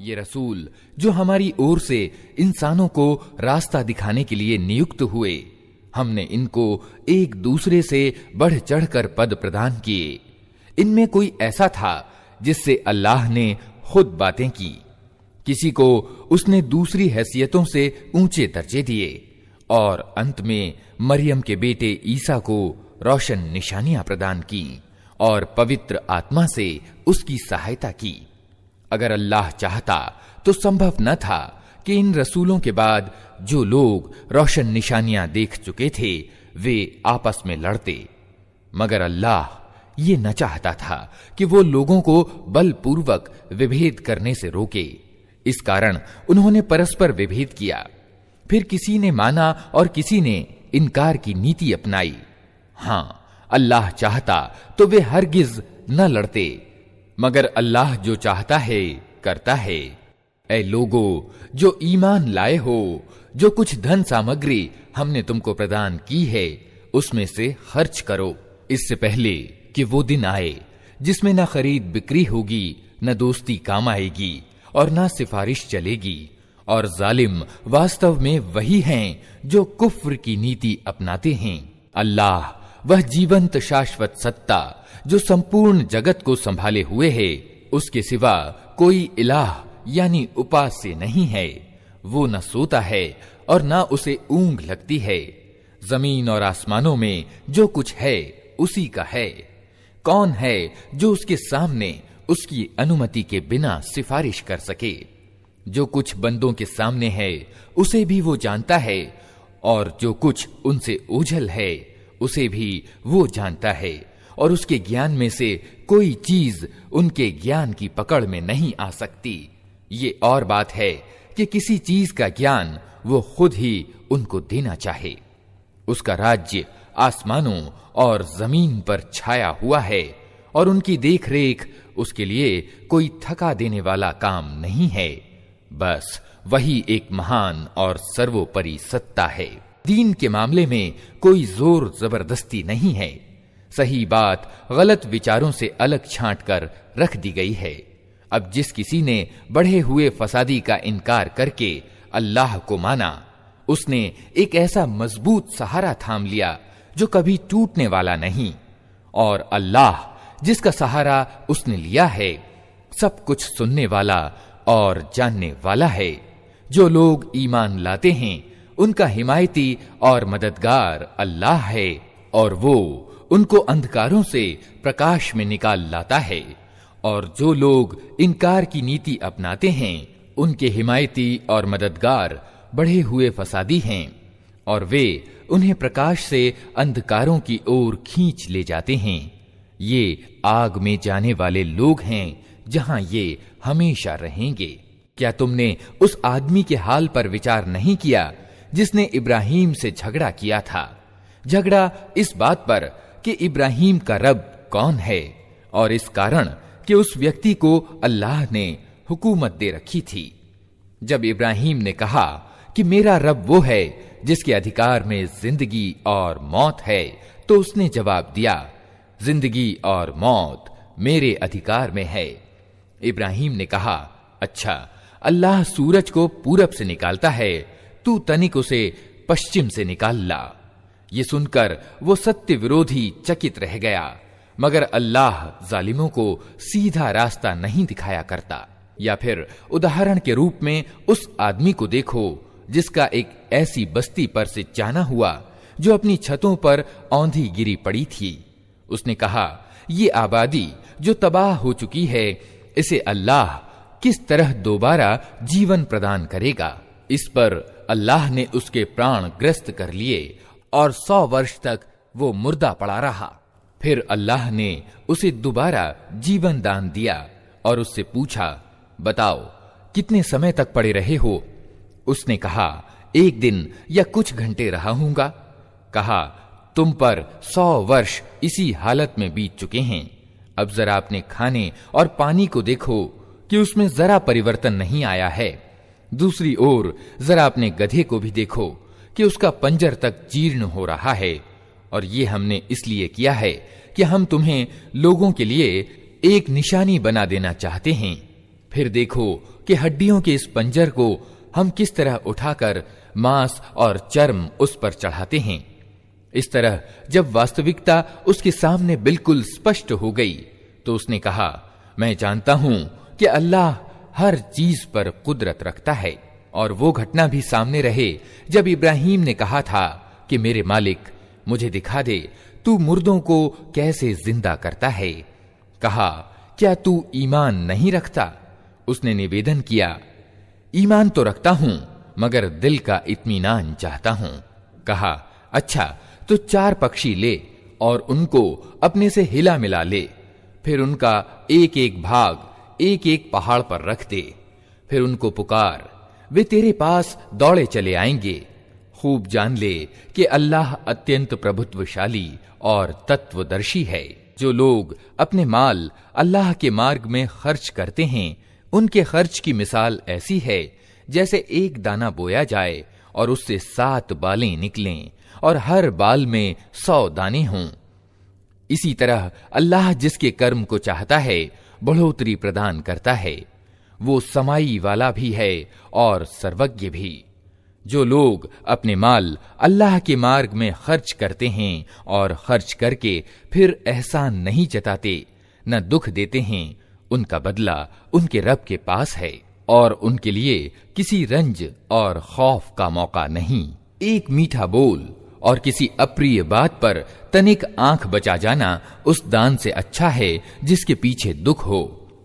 ये रसूल जो हमारी ओर से इंसानों को रास्ता दिखाने के लिए नियुक्त हुए, हमने इनको एक दूसरे से बढ़ चढ़कर पद प्रदान किए। इनमें कोई ऐसा था जिससे अल्लाह ने खुद बातें की, किसी को उसने दूसरी हैसियतों से ऊंचे दर्जे दिए, और अंत में मरियम के बेटे ईसा को रोशन निशानियां प्रदान की और पवित्र आत्मा से उसकी सहायता की। अगर अल्लाह चाहता तो संभव न था कि इन रसूलों के बाद जो लोग रोशन निशानियां देख चुके थे वे आपस में लड़ते, मगर अल्लाह ये न चाहता था कि वो लोगों को बलपूर्वक विभेद करने से रोके। इस कारण उन्होंने परस्पर विभेद किया। फिर किसी ने माना और किसी ने इनकार की नीति अपनाई। हां, अल्लाह चाहता तो वे हरगिज न लड़ते, मगर अल्लाह जो चाहता है करता है। ऐ लोगो जो ईमान लाए हो, जो कुछ धन सामग्री हमने तुमको प्रदान की है उसमें से खर्च करो, इससे पहले कि वो दिन आए जिसमें न खरीद बिक्री होगी, न दोस्ती काम आएगी और न सिफारिश चलेगी। और जालिम वास्तव में वही हैं जो कुफ्र की नीति अपनाते हैं। अल्लाह वह जीवंत शाश्वत सत्ता जो संपूर्ण जगत को संभाले हुए है, उसके सिवा कोई इलाह यानी उपास्य नहीं है। वो न सोता है और न उसे ऊंघ लगती है। जमीन और आसमानों में जो कुछ है उसी का है। कौन है जो उसके सामने उसकी अनुमति के बिना सिफारिश कर सके? जो कुछ बंदों के सामने है उसे भी वो जानता है, और जो कुछ उनसे ओझल है उसे भी वो जानता है, और उसके ज्ञान में से कोई चीज उनके ज्ञान की पकड़ में नहीं आ सकती। ये और बात है कि किसी चीज का ज्ञान वो खुद ही उनको देना चाहे। उसका राज्य आसमानों और जमीन पर छाया हुआ है, और उनकी देखरेख उसके लिए कोई थका देने वाला काम नहीं है। बस वही एक महान और सर्वोपरि सत्ता है। दीन के मामले में कोई जोर जबरदस्ती नहीं है। सही बात गलत विचारों से अलग छांट कर रख दी गई है। अब जिस किसी ने बढ़े हुए फसादी का इनकार करके अल्लाह को माना, उसने एक ऐसा मजबूत सहारा थाम लिया जो कभी टूटने वाला नहीं। और अल्लाह जिसका सहारा उसने लिया है सब कुछ सुनने वाला और जानने वाला है। जो लोग ईमान लाते हैं उनका हिमायती और मददगार अल्लाह है, और वो उनको अंधकारों से प्रकाश में निकाल लाता है। और जो लोग इनकार की नीति अपनाते हैं उनके हिमायती और मददगार बढ़े हुए फसादी हैं, और वे उन्हें प्रकाश से अंधकारों की ओर खींच ले जाते हैं। ये आग में जाने वाले लोग हैं जहां ये हमेशा रहेंगे। क्या तुमने उस आदमी के हाल पर विचार नहीं किया जिसने इब्राहिम से झगड़ा किया था? झगड़ा इस बात पर कि इब्राहिम का रब कौन है, और इस कारण कि उस व्यक्ति को अल्लाह ने हुकूमत दे रखी थी। जब इब्राहिम ने कहा कि मेरा रब वो है जिसके अधिकार में जिंदगी और मौत है, तो उसने जवाब दिया, जिंदगी और मौत मेरे अधिकार में है। इब्राहिम ने कहा, अच्छा, अल्लाह सूरज को पूरब से निकालता है, तू तनिक उसे पश्चिम से निकाल ला। ये सुनकर वो सत्य विरोधी चकित रह गया, मगर अल्लाह जालिमों को सीधा रास्ता नहीं दिखाया करता। या फिर उदाहरण के रूप में उस आदमी को देखो जिसका एक ऐसी बस्ती पर से जाना हुआ जो अपनी छतों पर औंधी गिरी पड़ी थी। उसने कहा, ये आबादी जो तबाह हो चुकी है, इसे अल्लाह किस तरह दोबारा जीवन प्रदान करेगा? इस पर अल्लाह ने उसके प्राण ग्रस्त कर लिए और 100 वर्ष तक वो मुर्दा पड़ा रहा। फिर अल्लाह ने उसे दोबारा जीवन दान दिया और उससे पूछा, बताओ कितने समय तक पड़े रहे हो? उसने कहा, 1 दिन या कुछ घंटे रहा हूंगा। कहा, तुम पर 100 वर्ष इसी हालत में बीत चुके हैं। अब जरा अपने खाने और पानी को देखो कि उसमें जरा परिवर्तन नहीं आया है। दूसरी ओर जरा अपने गधे को भी देखो कि उसका पंजर तक जीर्ण हो रहा है। और ये हमने इसलिए किया है कि हम तुम्हें लोगों के लिए एक निशानी बना देना चाहते हैं। फिर देखो कि हड्डियों के इस पंजर को हम किस तरह उठाकर मांस और चर्म उस पर चढ़ाते हैं। इस तरह जब वास्तविकता उसके सामने बिल्कुल स्पष्ट हो गई तो उसने कहा, मैं जानता हूं कि अल्लाह हर चीज पर कुदरत रखता है। और वो घटना भी सामने रहे जब इब्राहिम ने कहा था कि मेरे मालिक, मुझे दिखा दे तू मुर्दों को कैसे जिंदा करता है। कहा, क्या तू ईमान नहीं रखता? उसने निवेदन किया, ईमान तो रखता हूं मगर दिल का इत्मीनान चाहता हूं। कहा, अच्छा तो 4 पक्षी ले और उनको अपने से हिला मिला ले, फिर उनका एक एक भाग एक एक पहाड़ पर रख दे, फिर उनको पुकार, वे तेरे पास दौड़े चले आएंगे। खूब जान ले कि अल्लाह अत्यंत प्रभुत्वशाली और तत्वदर्शी है। जो लोग अपने माल अल्लाह के मार्ग में खर्च करते हैं, उनके खर्च की मिसाल ऐसी है जैसे एक दाना बोया जाए और उससे 7 बालें निकलें और हर बाल में 100 दाने हों। इसी तरह अल्लाह जिसके कर्म को चाहता है बढ़ोतरी प्रदान करता है। वो समाई वाला भी है और सर्वज्ञ भी। जो लोग अपने माल अल्लाह के मार्ग में खर्च करते हैं और खर्च करके फिर एहसान नहीं जताते, न दुख देते हैं, उनका बदला उनके रब के पास है और उनके लिए किसी रंज और खौफ का मौका नहीं। एक मीठा बोल और किसी अप्रिय बात पर तनिक आंख बचा जाना उस दान से अच्छा है जिसके पीछे दुख हो।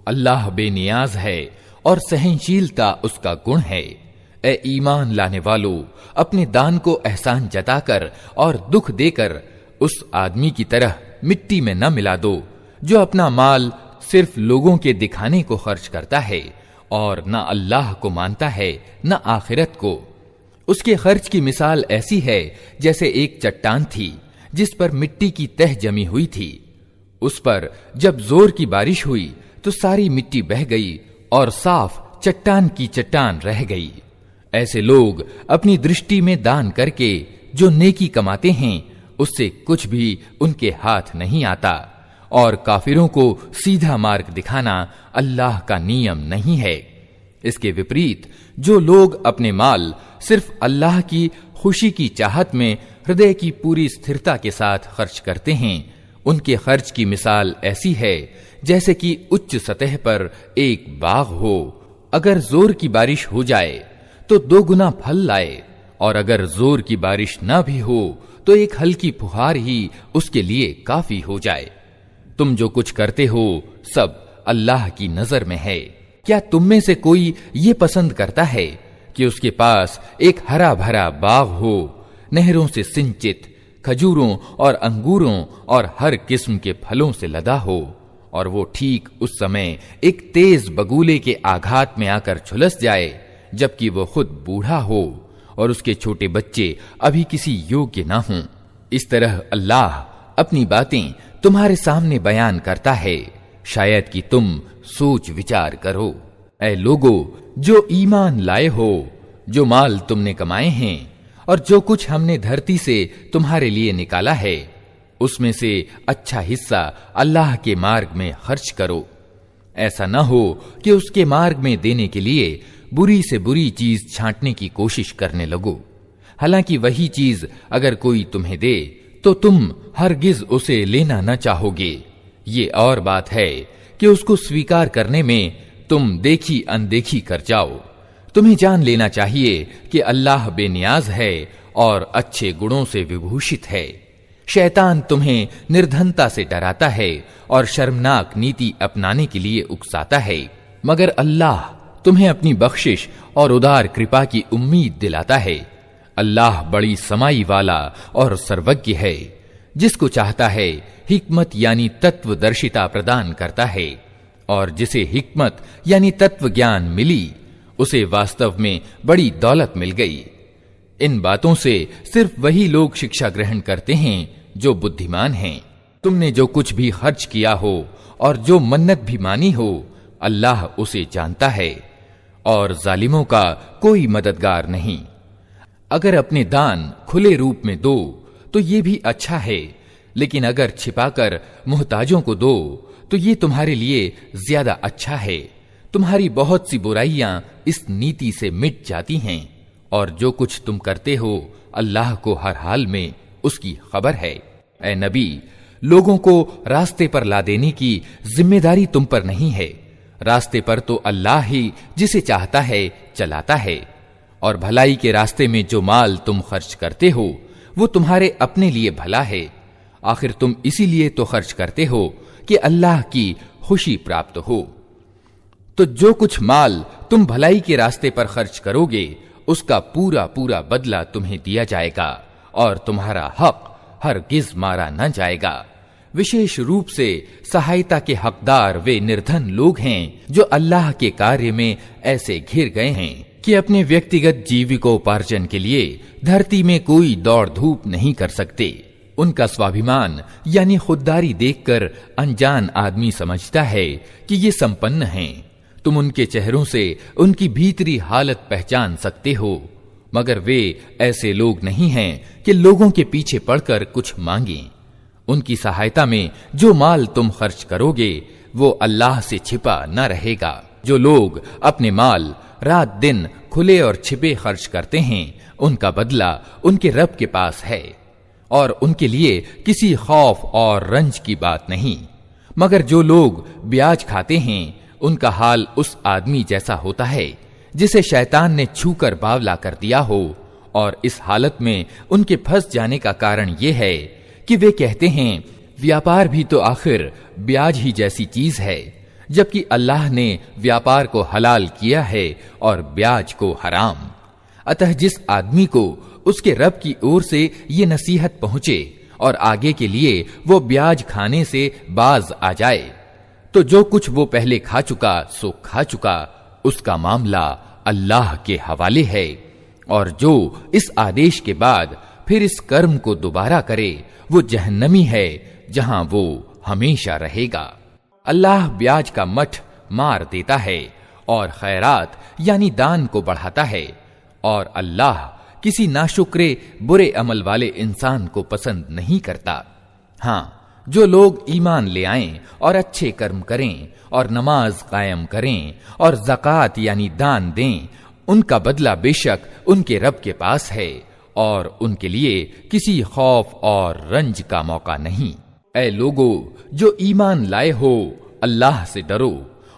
अल्लाह बेनियाज है और सहनशीलता उसका गुण है। ए ईमान लाने वालों, अपने दान को एहसान जताकर और दुख देकर उस आदमी की तरह मिट्टी में न मिला दो जो अपना माल सिर्फ लोगों के दिखाने को खर्च करता है और न अल्लाह को मानता है न आखिरत को। उसके खर्च की मिसाल ऐसी है जैसे एक चट्टान थी जिस पर मिट्टी की तह जमी हुई थी। उस पर जब जोर की बारिश हुई तो सारी मिट्टी बह गई और साफ चट्टान की चट्टान रह गई। ऐसे लोग अपनी दृष्टि में दान करके जो नेकी कमाते हैं उससे कुछ भी उनके हाथ नहीं आता, और काफिरों को सीधा मार्ग दिखाना अल्लाह का नियम नहीं है। इसके विपरीत जो लोग अपने माल सिर्फ अल्लाह की खुशी की चाहत में हृदय की पूरी स्थिरता के साथ खर्च करते हैं, उनके खर्च की मिसाल ऐसी है जैसे कि उच्च सतह पर एक बाग हो। अगर जोर की बारिश हो जाए तो 2 गुना फल लाए, और अगर जोर की बारिश ना भी हो तो एक हल्की फुहार ही उसके लिए काफी हो जाए। तुम जो कुछ करते हो सब अल्लाह की नजर में है। क्या तुम में से कोई ये पसंद करता है कि उसके पास एक हरा भरा बाग हो, नहरों से सिंचित, खजूरों और अंगूरों और हर किस्म के फलों से लदा हो, और वो ठीक उस समय एक तेज बगुले के आघात में आकर झुलस जाए जबकि वो खुद बूढ़ा हो और उसके छोटे बच्चे अभी किसी योग्य ना हों। इस तरह अल्लाह अपनी बातें तुम्हारे सामने बयान करता है, शायद कि तुम सोच विचार करो। ऐ लोगो जो ईमान लाए हो, जो माल तुमने कमाए हैं और जो कुछ हमने धरती से तुम्हारे लिए निकाला है, उसमें से अच्छा हिस्सा अल्लाह के मार्ग में खर्च करो। ऐसा न हो कि उसके मार्ग में देने के लिए बुरी से बुरी चीज छांटने की कोशिश करने लगो। हालांकि वही चीज अगर कोई तुम्हें दे तो तुम हरगिज उसे लेना न चाहोगे। ये और बात है कि उसको स्वीकार करने में तुम देखी अनदेखी कर जाओ। तुम्हें जान लेना चाहिए कि अल्लाह बेनियाज है और अच्छे गुणों से विभूषित है। शैतान तुम्हें निर्धनता से डराता है और शर्मनाक नीति अपनाने के लिए उकसाता है, मगर अल्लाह तुम्हें अपनी बख्शिश और उदार कृपा की उम्मीद दिलाता है। अल्लाह बड़ी समाई वाला और सर्वज्ञ है। जिसको चाहता है हिकमत यानी तत्वदर्शिता प्रदान करता है, और जिसे हिकमत यानी तत्व ज्ञान मिली उसे वास्तव में बड़ी दौलत मिल गई। इन बातों से सिर्फ वही लोग शिक्षा ग्रहण करते हैं जो बुद्धिमान हैं। तुमने जो कुछ भी खर्च किया हो और जो मन्नत भी मानी हो, अल्लाह उसे जानता है और जालिमों का कोई मददगार नहीं। अगर अपने दान खुले रूप में दो तो ये भी अच्छा है, लेकिन अगर छिपाकर मोहताजों को दो तो ये तुम्हारे लिए ज्यादा अच्छा है। तुम्हारी बहुत सी बुराइयां इस नीति से मिट जाती हैं, और जो कुछ तुम करते हो अल्लाह को हर हाल में उसकी खबर है। ऐ नबी, लोगों को रास्ते पर ला देने की जिम्मेदारी तुम पर नहीं है। रास्ते पर तो अल्लाह ही जिसे चाहता है चलाता है, और भलाई के रास्ते में जो माल तुम खर्च करते हो वो तुम्हारे अपने लिए भला है। आखिर तुम इसीलिए तो खर्च करते हो कि अल्लाह की खुशी प्राप्त हो। तो जो कुछ माल तुम भलाई के रास्ते पर खर्च करोगे उसका पूरा पूरा बदला तुम्हें दिया जाएगा, और तुम्हारा हक हरगिज मारा न जाएगा। विशेष रूप से सहायता के हकदार वे निर्धन लोग हैं जो अल्लाह के कार्य में ऐसे घिर गए हैं कि अपने व्यक्तिगत जीविकोपार्जन के लिए धरती में कोई दौड़ धूप नहीं कर सकते। उनका स्वाभिमान यानी खुददारी देखकर अनजान आदमी समझता है कि ये संपन्न हैं। तुम उनके चेहरों से उनकी भीतरी हालत पहचान सकते हो, मगर वे ऐसे लोग नहीं हैं कि लोगों के पीछे पड़कर कुछ मांगें। उनकी सहायता में जो माल तुम खर्च करोगे वो अल्लाह से छिपा न रहेगा। जो लोग अपने माल रात दिन खुले और छिपे खर्च करते हैं उनका बदला उनके रब के पास है, और उनके लिए किसी खौफ और रंज की बात नहीं। मगर जो लोग ब्याज खाते हैं उनका हाल उस आदमी जैसा होता है जिसे शैतान ने छूकर बावला कर दिया हो, और इस हालत में उनके फंस जाने का कारण यह है कि वे कहते हैं व्यापार भी तो आखिर ब्याज ही जैसी चीज है, जबकि अल्लाह ने व्यापार को हलाल किया है और ब्याज को हराम। अतः जिस आदमी को उसके रब की ओर से ये नसीहत पहुंचे और आगे के लिए वो ब्याज खाने से बाज आ जाए, तो जो कुछ वो पहले खा चुका सो खा चुका, उसका मामला अल्लाह के हवाले है। और जो इस आदेश के बाद फिर इस कर्म को दोबारा करे वो जहन्नमी है, जहां वो हमेशा रहेगा। अल्लाह ब्याज का मठ मार देता है और खैरात यानी दान को बढ़ाता है, और अल्लाह किसी नाशुक्रे बुरे अमल वाले इंसान को पसंद नहीं करता। हाँ, जो लोग ईमान ले आएं और अच्छे कर्म करें और नमाज कायम करें और ज़कात यानी दान दें, उनका बदला बेशक उनके रब के पास है, और उनके लिए किसी खौफ और रंज का मौका नहीं। ऐ लोगो जो ईमान लाए हो, अल्लाह से डरो,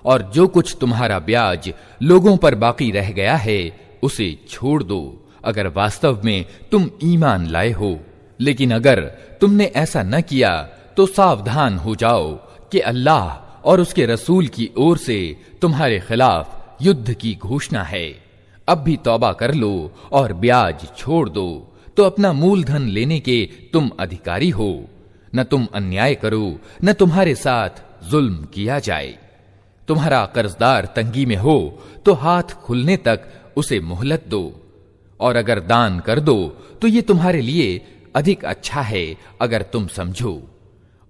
और जो कुछ तुम्हारा ब्याज लोगों पर बाकी रह गया है उसे छोड़ दो, अगर वास्तव में तुम ईमान लाए हो। लेकिन अगर तुमने ऐसा न किया तो सावधान हो जाओ कि अल्लाह और उसके रसूल की ओर से तुम्हारे खिलाफ युद्ध की घोषणा है। अब भी तौबा कर लो और ब्याज छोड़ दो, तो अपना मूलधन लेने के तुम अधिकारी हो। न तुम अन्याय करो, न तुम्हारे साथ जुल्म किया जाए। तुम्हारा कर्जदार तंगी में हो तो हाथ खुलने तक उसे मोहलत दो, और अगर दान कर दो तो ये तुम्हारे लिए अधिक अच्छा है अगर तुम समझो।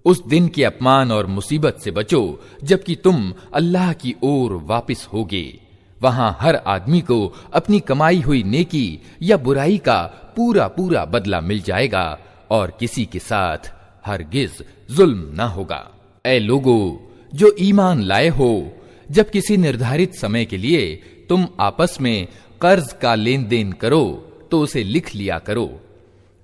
उस दिन के अपमान और मुसीबत से बचो जबकि तुम अल्लाह की ओर वापस होगे। वहां हर आदमी को अपनी कमाई हुई नेकी या बुराई का पूरा पूरा बदला मिल जाएगा, और किसी के साथ हरगिज जुल्म न होगा। ऐ लोगो जो ईमान लाए हो, जब किसी निर्धारित समय के लिए तुम आपस में कर्ज का लेन देन करो तो उसे लिख लिया करो।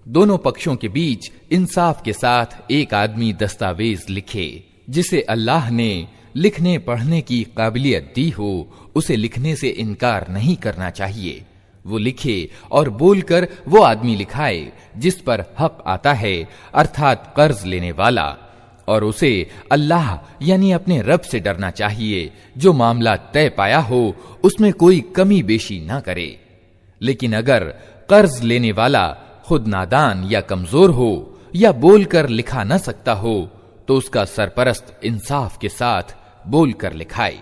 दोनों पक्षों के बीच इंसाफ के साथ एक आदमी दस्तावेज लिखे। जिसे अल्लाह ने लिखने पढ़ने की काबिलियत दी हो उसे लिखने से इनकार नहीं करना चाहिए। वो लिखे और बोलकर वो आदमी लिखाए जिस पर हक आता है, अर्थात कर्ज लेने वाला, और उसे अल्लाह यानी अपने रब से डरना चाहिए। जो मामला तय पाया हो उसमें कोई कमी बेशी ना करे। लेकिन अगर कर्ज लेने वाला खुद नादान या कमजोर हो या बोलकर लिखा न सकता हो तो उसका सरपरस्त इंसाफ के साथ बोलकर लिखाए।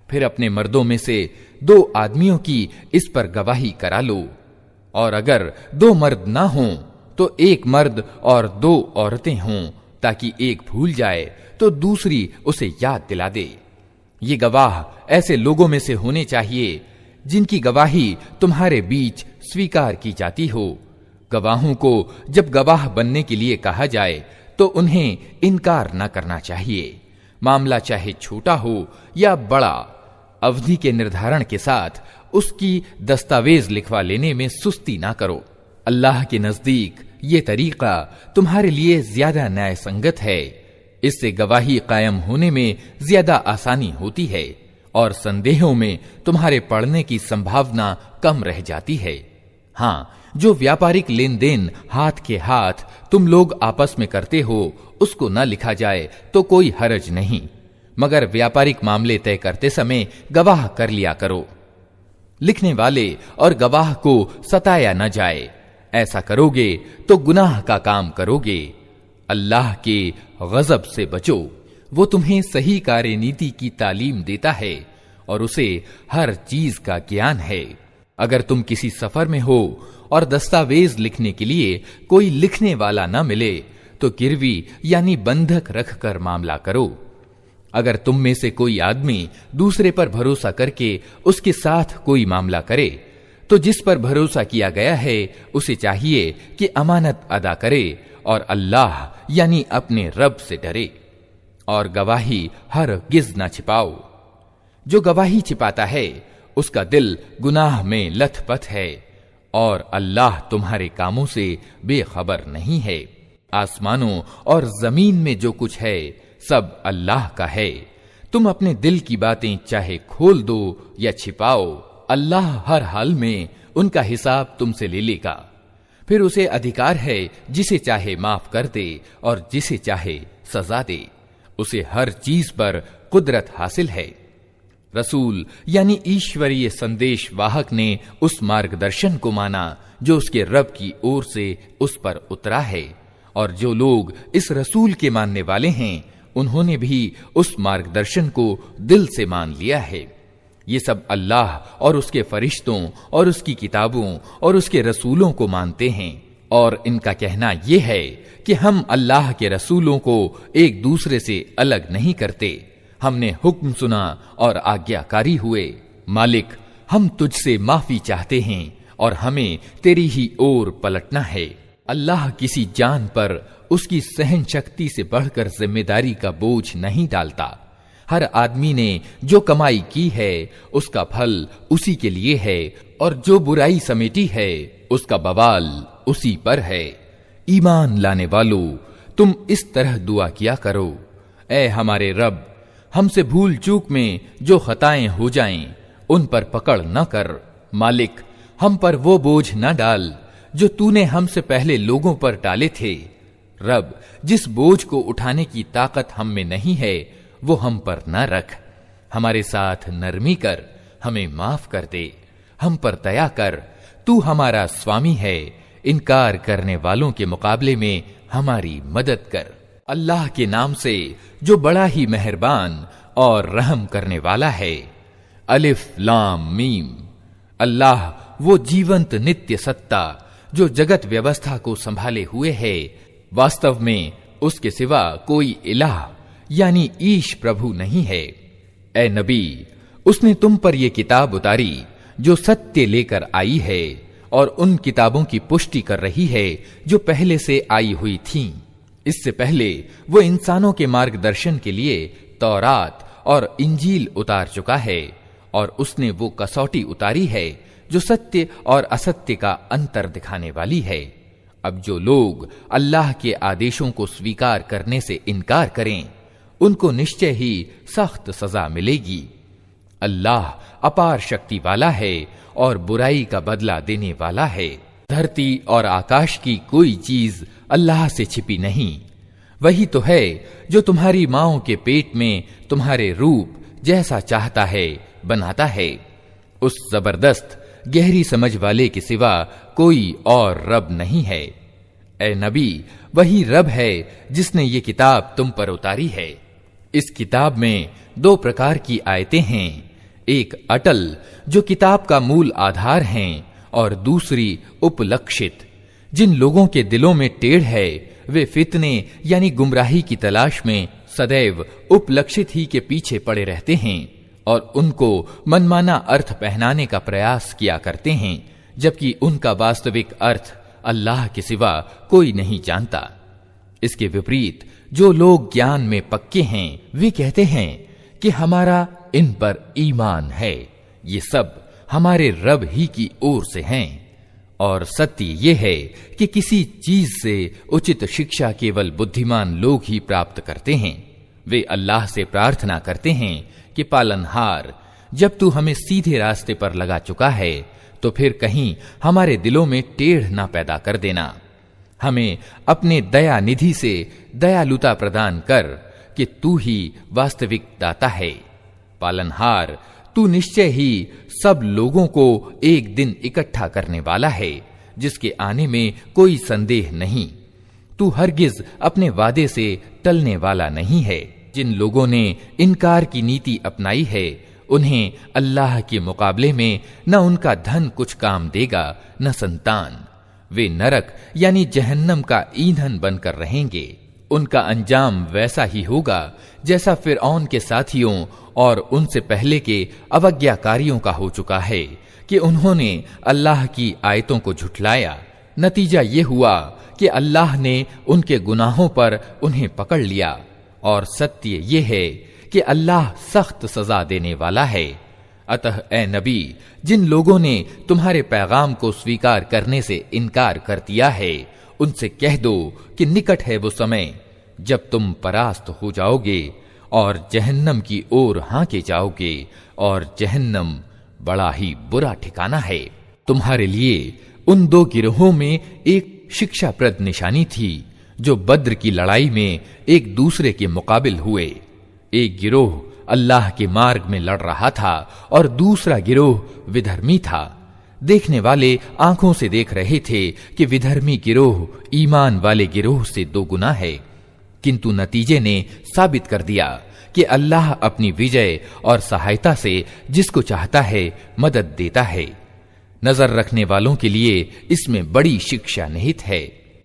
फिर अपने मर्दों में से 2 आदमियों की इस पर गवाही करा लो, और अगर 2 मर्द ना हों तो 1 मर्द और 2 औरतें हों, ताकि एक भूल जाए तो दूसरी उसे याद दिला दे। ये गवाह ऐसे लोगों में से होने चाहिए जिनकी गवाही तुम्हारे बीच स्वीकार की जाती हो। गवाहों को जब गवाह बनने के लिए कहा जाए तो उन्हें इनकार न करना चाहिए, मामला चाहे छोटा हो या बड़ा। अवधि के निर्धारण के साथ उसकी दस्तावेज लिखवा लेने में सुस्ती ना करो। अल्लाह के नजदीक ये तरीका तुम्हारे लिए ज्यादा न्याय संगत है। इससे गवाही कायम होने में ज्यादा आसानी होती है और संदेहों में तुम्हारे पड़ने की संभावना कम रह जाती है। हाँ, जो व्यापारिक लेन देन हाथ के हाथ तुम लोग आपस में करते हो, उसको न लिखा जाए तो कोई हरज नहीं, मगर व्यापारिक मामले तय करते समय गवाह कर लिया करो। लिखने वाले और गवाह को सताया न जाए। ऐसा करोगे तो गुनाह का काम करोगे। अल्लाह के गजब से बचो। वो तुम्हें सही कार्यनीति की तालीम देता है और उसे हर चीज का ज्ञान है। अगर तुम किसी सफर में हो और दस्तावेज लिखने के लिए कोई लिखने वाला न मिले तो गिरवी यानी बंधक रखकर मामला करो। अगर तुम में से कोई आदमी दूसरे पर भरोसा करके उसके साथ कोई मामला करे तो जिस पर भरोसा किया गया है उसे चाहिए कि अमानत अदा करे और अल्लाह यानी अपने रब से डरे और गवाही हरगिज न छिपाओ। जो गवाही छिपाता है उसका दिल गुनाह में लथपथ है और अल्लाह तुम्हारे कामों से बेखबर नहीं है। आसमानों और जमीन में जो कुछ है सब अल्लाह का है। तुम अपने दिल की बातें चाहे खोल दो या छिपाओ, अल्लाह हर हाल में उनका हिसाब तुमसे ले लेगा। फिर उसे अधिकार है जिसे चाहे माफ कर दे और जिसे चाहे सजा दे। उसे हर चीज पर कुदरत हासिल है। रसूल यानी ईश्वरीय संदेश वाहक ने उस मार्गदर्शन को माना जो उसके रब की ओर से उस पर उतरा है, और जो लोग इस रसूल के मानने वाले हैं उन्होंने भी उस मार्गदर्शन को दिल से मान लिया है। ये सब अल्लाह और उसके फरिश्तों और उसकी किताबों और उसके रसूलों को मानते हैं, और इनका कहना यह है कि हम अल्लाह के रसूलों को एक दूसरे से अलग नहीं करते। हमने हुक्म सुना और आज्ञाकारी हुए। मालिक, हम तुझसे माफी चाहते हैं और हमें तेरी ही ओर पलटना है। अल्लाह किसी जान पर उसकी सहन शक्ति से बढ़कर जिम्मेदारी का बोझ नहीं डालता। हर आदमी ने जो कमाई की है उसका फल उसी के लिए है, और जो बुराई समेटी है उसका बवाल उसी पर है। ईमान लाने वालों, तुम इस तरह दुआ किया करो, ऐ हमारे रब, हमसे भूल चूक में जो खताएं हो जाएं उन पर पकड़ न कर। मालिक, हम पर वो बोझ न डाल जो तूने हमसे पहले लोगों पर डाले थे। रब, जिस बोझ को उठाने की ताकत हम में नहीं है वो हम पर न रख। हमारे साथ नरमी कर, हमें माफ कर दे, हम पर दया कर। तू हमारा स्वामी है, इनकार करने वालों के मुकाबले में हमारी मदद कर। अल्लाह के नाम से जो बड़ा ही मेहरबान और रहम करने वाला है। अलिफ लाम मीम। अल्लाह वो जीवंत नित्य सत्ता जो जगत व्यवस्था को संभाले हुए है। वास्तव में उसके सिवा कोई इलाह यानी ईश प्रभु नहीं है। ए नबी, उसने तुम पर यह किताब उतारी जो सत्य लेकर आई है और उन किताबों की पुष्टि कर रही है जो पहले से आई हुई थीं। इससे पहले वो इंसानों के मार्गदर्शन के लिए तौरात और इंजील उतार चुका है, और उसने वो कसौटी उतारी है जो सत्य और असत्य का अंतर दिखाने वाली है। अब जो लोग अल्लाह के आदेशों को स्वीकार करने से इनकार करें उनको निश्चय ही सख्त सजा मिलेगी। अल्लाह अपार शक्ति वाला है और बुराई का बदला देने वाला है। धरती और आकाश की कोई चीज अल्लाह से छिपी नहीं। वही तो है जो तुम्हारी माओं के पेट में तुम्हारे रूप जैसा चाहता है बनाता है। उस जबरदस्त गहरी समझ वाले के सिवा कोई और रब नहीं है। ए नबी, वही रब है जिसने ये किताब तुम पर उतारी है। इस किताब में दो प्रकार की आयतें हैं, एक अटल जो किताब का मूल आधार हैं, और दूसरी उपलक्षित। जिन लोगों के दिलों में टेढ़ है वे फितने यानी गुमराही की तलाश में सदैव उपलक्षित ही के पीछे पड़े रहते हैं और उनको मनमाना अर्थ पहनाने का प्रयास किया करते हैं, जबकि उनका वास्तविक अर्थ अल्लाह के सिवा कोई नहीं जानता। इसके विपरीत जो लोग ज्ञान में पक्के हैं वे कहते हैं कि हमारा इन पर ईमान है, ये सब हमारे रब ही की ओर से हैं। और सत्य ये है कि किसी चीज से उचित शिक्षा केवल बुद्धिमान लोग ही प्राप्त करते हैं। वे अल्लाह से प्रार्थना करते हैं कि पालनहार, जब तू हमें सीधे रास्ते पर लगा चुका है तो फिर कहीं हमारे दिलों में टेढ़ ना पैदा कर देना। हमें अपने दया निधि से दयालुता प्रदान कर कि तू ही वास्तविक दाता है। पालनहार, तू निश्चय ही सब लोगों को एक दिन इकट्ठा करने वाला है, जिसके आने में कोई संदेह नहीं। तू हरगिज अपने वादे से टलने वाला नहीं है। जिन लोगों ने इनकार की नीति अपनाई है, उन्हें अल्लाह के मुकाबले में न उनका धन कुछ काम देगा, न संतान। वे नरक यानी जहन्नम का ईंधन बनकर रहेंगे। उनका अंजाम वैसा ही होगा जैसा फिरऔन के साथियों और उनसे पहले के अवज्ञाकारियों का हो चुका है कि उन्होंने अल्लाह की आयतों को झुठलाया। नतीजा ये हुआ कि अल्लाह ने उनके गुनाहों पर उन्हें पकड़ लिया। और सत्य ये है कि अल्लाह सख्त सजा देने वाला है। अतः ए नबी, जिन लोगों ने तुम्हारे पैगाम को स्वीकार करने से इनकार कर दिया है, उनसे कह दो कि निकट है वो समय जब तुम परास्त हो जाओगे और जहन्नम की ओर हांके जाओगे, और जहन्नम बड़ा ही बुरा ठिकाना है। तुम्हारे लिए उन दो गिरोहों में एक शिक्षाप्रद निशानी थी जो बद्र की लड़ाई में एक दूसरे के मुकाबिल हुए। एक गिरोह अल्लाह के मार्ग में लड़ रहा था और दूसरा गिरोह विधर्मी था। देखने वाले आंखों से देख रहे थे कि विधर्मी गिरोह ईमान वाले गिरोह से 2 गुना है, किंतु नतीजे ने साबित कर दिया कि अल्लाह अपनी विजय और सहायता से जिसको चाहता है मदद देता है। नजर रखने वालों के लिए इसमें बड़ी शिक्षा निहित है।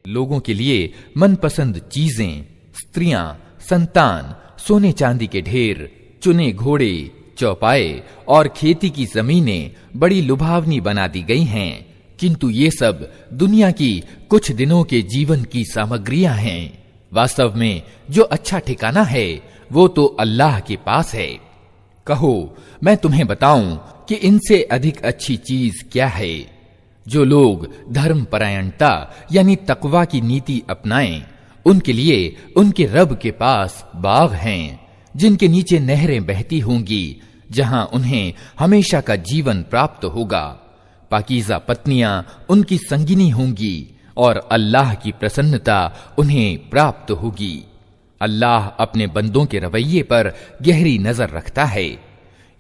लोगों के लिए मनपसंद चीजें, स्त्रियां, संतान, सोने चांदी के ढेर, चुने घोड़े, चौपाए और खेती की जमीनें बड़ी लुभावनी बना दी गई हैं, किंतु ये सब दुनिया की कुछ दिनों के जीवन की सामग्रियां हैं। वास्तव में जो अच्छा ठिकाना है वो तो अल्लाह के पास है। कहो, मैं तुम्हें बताऊं कि इनसे अधिक अच्छी चीज क्या है? जो लोग धर्मपरायणता यानी तकवा की नीति अपनाएं, उनके लिए उनके रब के पास बाग हैं, जिनके नीचे नहरें बहती होंगी, जहां उन्हें हमेशा का जीवन प्राप्त होगा। पाकीज़ा पत्नियां उनकी संगिनी होंगी और अल्लाह की प्रसन्नता उन्हें प्राप्त होगी। अल्लाह अपने बंदों के रवैये पर गहरी नजर रखता है।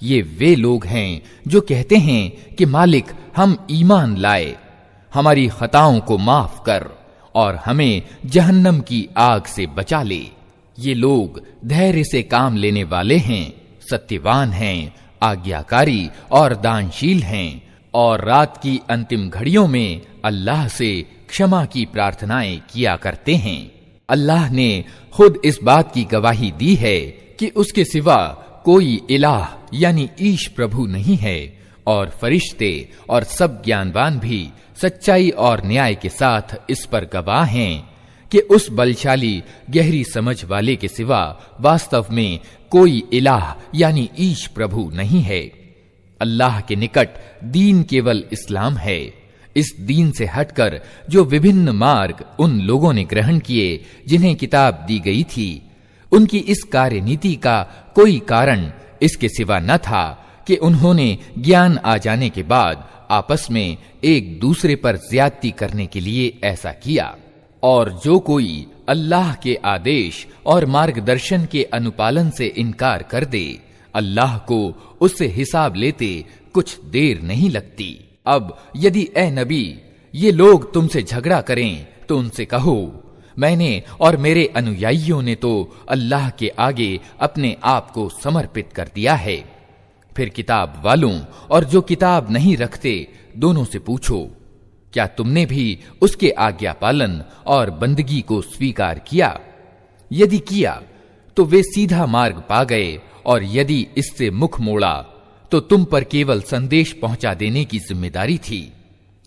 ये वे लोग हैं जो कहते हैं कि मालिक, हम ईमान लाए, हमारी खताओं को माफ कर और हमें जहन्नम की आग से बचा ले। ये लोग धैर्य से काम लेने वाले हैं, सत्यवान हैं, आज्ञाकारी और दानशील हैं, और रात की अंतिम घड़ियों में अल्लाह से क्षमा की प्रार्थनाएं किया करते हैं। अल्लाह ने खुद इस बात की गवाही दी है कि उसके सिवा कोई इलाह यानी ईश प्रभु नहीं है, और फरिश्ते और सब ज्ञानवान भी सच्चाई और न्याय के साथ इस पर गवाह हैं कि उस बलशाली गहरी समझ वाले के सिवा वास्तव में कोई इलाह यानी ईश प्रभु नहीं है। अल्लाह के निकट दीन केवल इस्लाम है। इस दीन से हटकर जो विभिन्न मार्ग उन लोगों ने ग्रहण किए जिन्हें किताब दी गई थी, उनकी इस कार्य नीति का कोई कारण इसके सिवा न था कि उन्होंने ज्ञान आ जाने के बाद आपस में एक दूसरे पर ज्यादती करने के लिए ऐसा किया। और जो कोई अल्लाह के आदेश और मार्गदर्शन के अनुपालन से इनकार कर दे, अल्लाह को उससे हिसाब लेते कुछ देर नहीं लगती। अब यदि ए नबी ये लोग तुमसे झगड़ा करें तो उनसे कहो, मैंने और मेरे अनुयायियों ने तो अल्लाह के आगे अपने आप को समर्पित कर दिया है। फिर किताब वालों और जो किताब नहीं रखते दोनों से पूछो, क्या तुमने भी उसके आज्ञा पालन और बंदगी को स्वीकार किया? यदि किया तो वे सीधा मार्ग पा गए, और यदि इससे मुख मोड़ा तो तुम पर केवल संदेश पहुंचा देने की जिम्मेदारी थी।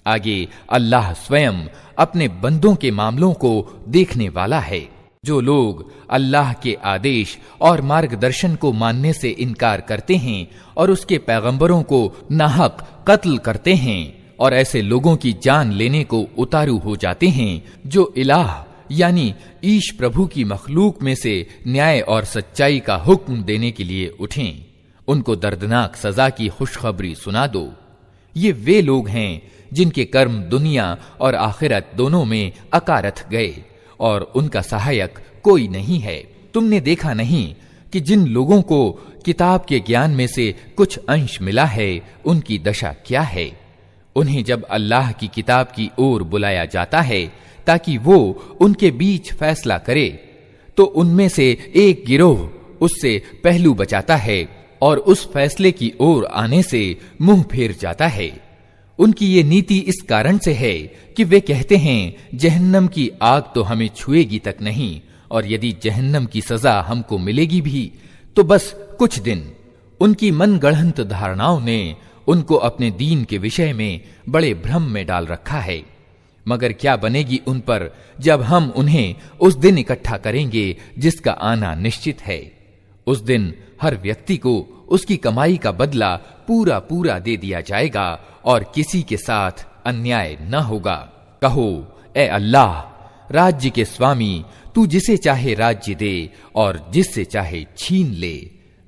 आगे अल्लाह स्वयं अपने बंदों के मामलों को देखने वाला है। जो लोग अल्लाह के आदेश और मार्गदर्शन को मानने से इनकार करते हैं और उसके पैगंबरों को नाहक कत्ल करते हैं और ऐसे लोगों की जान लेने को उतारू हो जाते हैं जो इलाह यानी ईश प्रभु की मखलूक में से न्याय और सच्चाई का हुक्म देने के लिए उठें, उनको दर्दनाक सजा की खुशखबरी सुना दो। ये वे लोग हैं जिनके कर्म दुनिया और आखिरत दोनों में अकारथ गए और उनका सहायक कोई नहीं है। तुमने देखा नहीं कि जिन लोगों को किताब के ज्ञान में से कुछ अंश मिला है उनकी दशा क्या है। उन्हें जब अल्लाह की किताब की ओर बुलाया जाता है ताकि वो उनके बीच फैसला करे, तो उनमें से एक गिरोह उससे पहलू बचाता है और उस फैसले की ओर आने से मुंह फेर जाता है। उनकी ये नीति इस कारण से है कि वे कहते हैं जहन्नम की आग तो हमें छुएगी तक नहीं, और यदि जहन्नम की सजा हमको मिलेगी भी तो बस कुछ दिन। उनकी मनगढ़ंत धारणाओं ने उनको अपने दीन के विषय में बड़े भ्रम में डाल रखा है। मगर क्या बनेगी उन पर जब हम उन्हें उस दिन इकट्ठा करेंगे जिसका आना निश्चित है। उस दिन हर व्यक्ति को उसकी कमाई का बदला पूरा पूरा दे दिया जाएगा और किसी के साथ अन्याय न होगा। कहो, ए अल्लाह, राज्य के स्वामी, तू जिसे चाहे राज्य दे और जिससे चाहे छीन ले,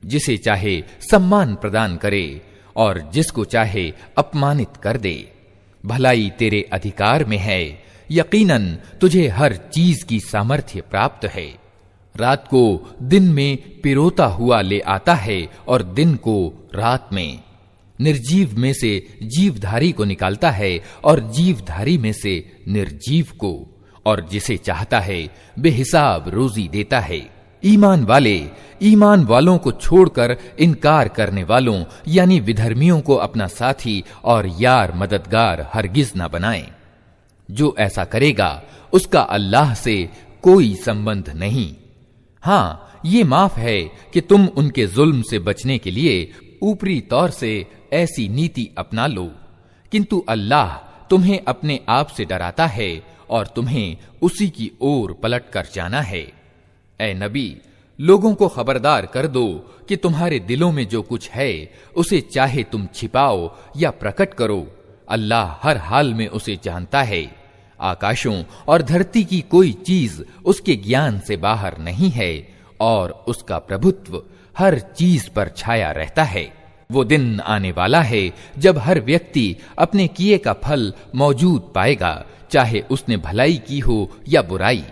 जिसे चाहे सम्मान प्रदान करे और जिसको चाहे अपमानित कर दे। भलाई तेरे अधिकार में है, यकीनन तुझे हर चीज की सामर्थ्य प्राप्त है। रात को दिन में पिरोता हुआ ले आता है और दिन को रात में। निर्जीव में से जीवधारी को निकालता है और जीवधारी में से निर्जीव को, और जिसे चाहता है बेहिसाब रोजी देता है। ईमान वाले ईमान वालों को छोड़कर इनकार करने वालों यानी विधर्मियों को अपना साथी और यार मददगार हरगिज न बनाएं। जो ऐसा करेगा उसका अल्लाह से कोई संबंध नहीं। हाँ, ये माफ है कि तुम उनके जुल्म से बचने के लिए ऊपरी तौर से ऐसी नीति अपना लो, किंतु अल्लाह तुम्हें अपने आप से डराता है और तुम्हें उसी की ओर पलट कर जाना है। ऐ नबी, लोगों को खबरदार कर दो कि तुम्हारे दिलों में जो कुछ है उसे चाहे तुम छिपाओ या प्रकट करो, अल्लाह हर हाल में उसे जानता है। आकाशों और धरती की कोई चीज उसके ज्ञान से बाहर नहीं है और उसका प्रभुत्व हर चीज पर छाया रहता है। वो दिन आने वाला है जब हर व्यक्ति अपने किए का फल मौजूद पाएगा, चाहे उसने भलाई की हो या बुराई।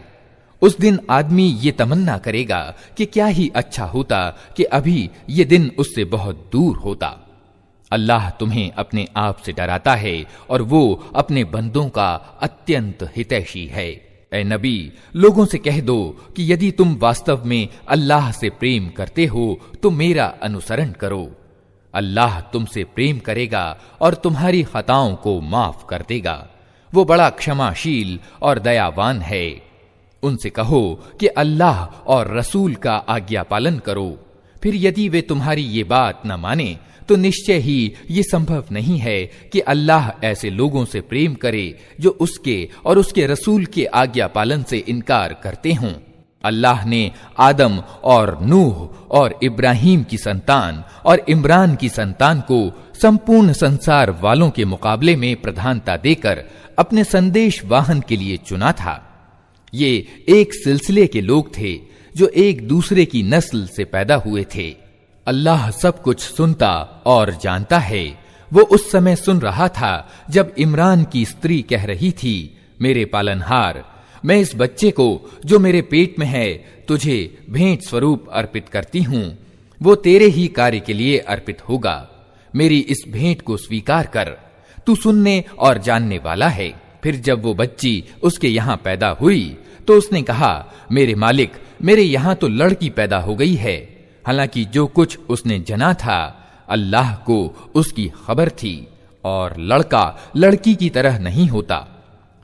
उस दिन आदमी ये तमन्ना करेगा कि क्या ही अच्छा होता कि अभी ये दिन उससे बहुत दूर होता। अल्लाह तुम्हें अपने आप से डराता है और वो अपने बंदों का अत्यंत हितैषी है। ऐ नबी, लोगों से कह दो कि यदि तुम वास्तव में अल्लाह से प्रेम करते हो तो मेरा अनुसरण करो। अल्लाह तुमसे प्रेम करेगा और तुम्हारी खताओं को माफ कर देगा। वो बड़ा क्षमाशील और दयावान है। उनसे कहो कि अल्लाह और रसूल का आज्ञा पालन करो। फिर यदि वे तुम्हारी ये बात न माने तो निश्चय ही ये संभव नहीं है कि अल्लाह ऐसे लोगों से प्रेम करे जो उसके और उसके रसूल के आज्ञा पालन से इनकार करते हों। अल्लाह ने आदम और नूह और इब्राहिम की संतान और इमरान की संतान को संपूर्ण संसार वालों के मुकाबले में प्रधानता देकर अपने संदेश वाहन के लिए चुना था। ये एक सिलसिले के लोग थे जो एक दूसरे की नस्ल से पैदा हुए थे। अल्लाह सब कुछ सुनता और जानता है। वो उस समय सुन रहा था जब इमरान की स्त्री कह रही थी, मेरे पालनहार, मैं इस बच्चे को जो मेरे पेट में है तुझे भेंट स्वरूप अर्पित करती हूँ। वो तेरे ही कार्य के लिए अर्पित होगा। मेरी इस भेंट को स्वीकार कर, तू सुनने और जानने वाला है। फिर जब वो बच्ची उसके यहाँ पैदा हुई तो उसने कहा, मेरे मालिक, मेरे यहाँ तो लड़की पैदा हो गई है। हालांकि जो कुछ उसने जना था अल्लाह को उसकी खबर थी और लड़का लड़की की तरह नहीं होता।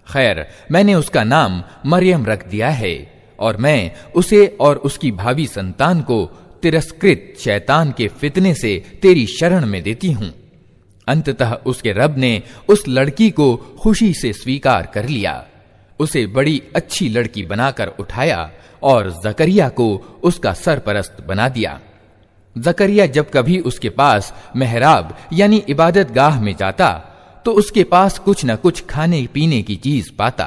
खैर, मैंने उसका नाम मरियम रख दिया है और मैं उसे और उसकी भावी संतान को तिरस्कृत शैतान के फितने से तेरी शरण में देती हूं। अंततः उसके रब ने उस लड़की को खुशी से स्वीकार कर लिया। उसे बड़ी अच्छी लड़की बनाकर उठाया और जकरिया को उसका सरपरस्त बना दिया। जकरिया जब कभी उसके पास मेहराब यानी इबादत गाह में जाता तो उसके पास कुछ न कुछ खाने पीने की चीज पाता।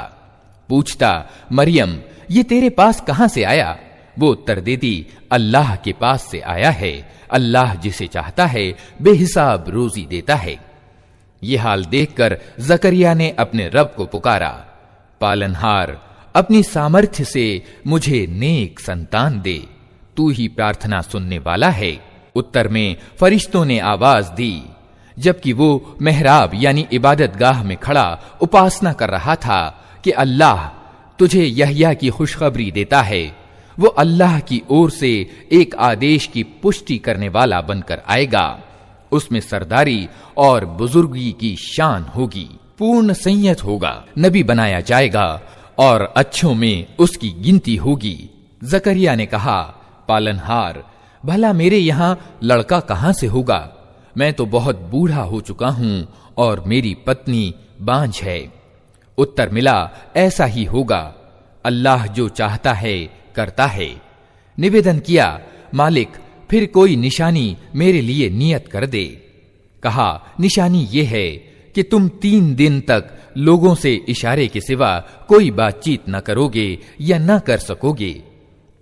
पूछता, मरियम, ये तेरे पास कहां से आया? वो उत्तर देती, अल्लाह के पास से आया है। अल्लाह जिसे चाहता है बेहिसाब रोजी देता है। ये हाल देखकर जकरिया ने अपने रब को पुकारा, पालनहार, अपनी सामर्थ्य से मुझे नेक संतान दे, तू ही प्रार्थना सुनने वाला है। उत्तर में फरिश्तों ने आवाज दी, जबकि वो मेहराब यानी इबादत गाह में खड़ा उपासना कर रहा था कि अल्लाह तुझे यहया की खुशखबरी देता है। वो अल्लाह की ओर से एक आदेश की पुष्टि करने वाला बनकर आएगा। उसमें सरदारी और बुजुर्गी की शान होगी, पूर्ण संयत होगा, नबी बनाया जाएगा और अच्छों में उसकी गिनती होगी। जकरिया ने कहा, पालनहार, भला मेरे यहां लड़का कहां से होगा? मैं तो बहुत बूढ़ा हो चुका हूं और मेरी पत्नी बांझ है। उत्तर मिला, ऐसा ही होगा, अल्लाह जो चाहता है करता है। निवेदन किया, मालिक, फिर कोई निशानी मेरे लिए नियत कर दे। कहा, निशानी ये है कि तुम 3 दिन तक लोगों से इशारे के सिवा कोई बातचीत न करोगे या न कर सकोगे।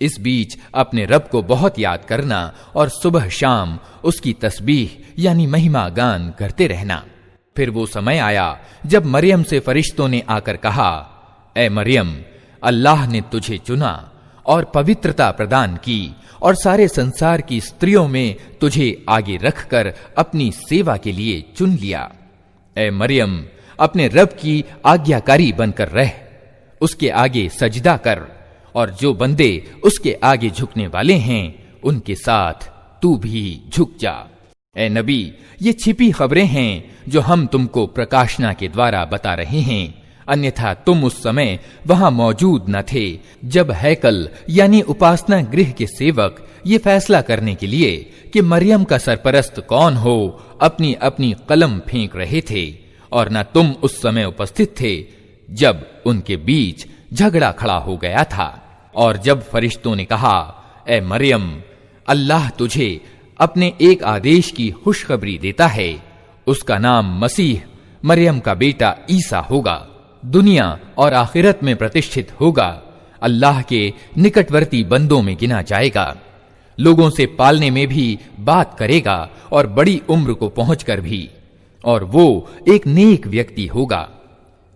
इस बीच अपने रब को बहुत याद करना और सुबह शाम उसकी तस्बीह यानी महिमा गान करते रहना। फिर वो समय आया जब मरियम से फरिश्तों ने आकर कहा, ए मरियम, अल्लाह ने तुझे चुना और पवित्रता प्रदान की और सारे संसार की स्त्रियों में तुझे आगे रखकर अपनी सेवा के लिए चुन लिया। ए मरियम, अपने रब की आज्ञाकारी बनकर रह, उसके आगे सजदा कर और जो बंदे उसके आगे झुकने वाले हैं उनके साथ तू भी झुक जा। ए नबी, ये छिपी खबरें हैं जो हम तुमको प्रकाशना के द्वारा बता रहे हैं, अन्यथा तुम उस समय वहां मौजूद न थे जब हैकल यानी उपासना गृह के सेवक ये फैसला करने के लिए कि मरियम का सरपरस्त कौन हो अपनी अपनी कलम फेंक रहे थे, और न तुम उस समय उपस्थित थे जब उनके बीच झगड़ा खड़ा हो गया था। और जब फरिश्तों ने कहा, ए मरियम, अल्लाह तुझे अपने एक आदेश की खुशखबरी देता है, उसका नाम मसीह मरियम का बेटा ईसा होगा, दुनिया और आखिरत में प्रतिष्ठित होगा, अल्लाह के निकटवर्ती बंदों में गिना जाएगा, लोगों से पालने में भी बात करेगा और बड़ी उम्र को पहुंचकर भी, और वो एक नेक व्यक्ति होगा।